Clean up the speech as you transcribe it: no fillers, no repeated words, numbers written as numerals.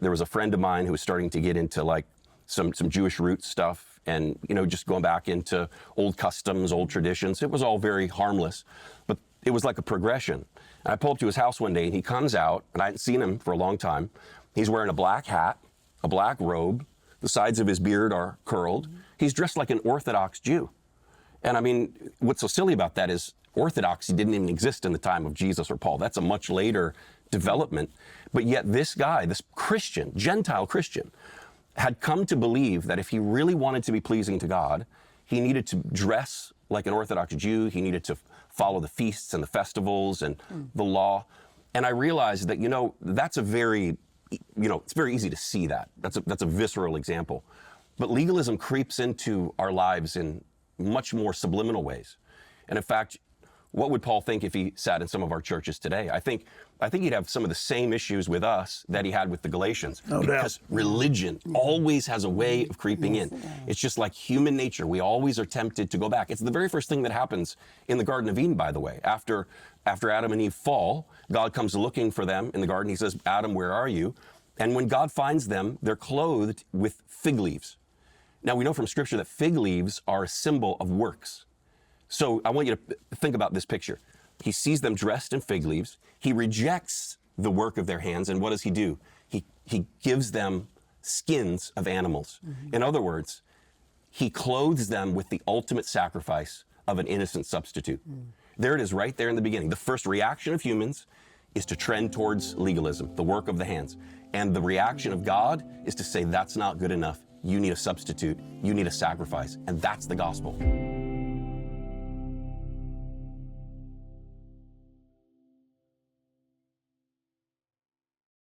There was a friend of mine who was starting to get into like some Jewish root stuff and, just going back into old customs, old traditions. It was all very harmless, but it was like a progression. And I pulled up to his house one day and he comes out, and I hadn't seen him for a long time. He's wearing a black hat, a black robe. The sides of his beard are curled. He's dressed like an Orthodox Jew. And I mean, what's so silly about that is Orthodoxy didn't even exist in the time of Jesus or Paul. That's a much later development. But yet this guy, this Christian, Gentile Christian, had come to believe that if he really wanted to be pleasing to God, he needed to dress like an Orthodox Jew. He needed to follow the feasts and the festivals and the law. And I realized that, that's a very, it's very easy to see that. That's a visceral example. But legalism creeps into our lives in much more subliminal ways. And in fact, what would Paul think if he sat in some of our churches today? I think he'd have some of the same issues with us that he had with the Galatians. No because doubt. religion always has a way of creeping in. It's just like human nature. We always are tempted to go back. It's the very first thing that happens in the Garden of Eden, by the way. After Adam and Eve fall, God comes looking for them in the garden. He says, Adam, where are you? And when God finds them, they're clothed with fig leaves. Now, we know from Scripture that fig leaves are a symbol of works. So I want you to think about this picture. He sees them dressed in fig leaves. He rejects the work of their hands. And what does he do? He gives them skins of animals. In other words, he clothes them with the ultimate sacrifice of an innocent substitute. There it is right there in the beginning. The first reaction of humans is to trend towards legalism, the work of the hands. And the reaction of God is to say, that's not good enough. You need a substitute. You need a sacrifice. And that's the gospel.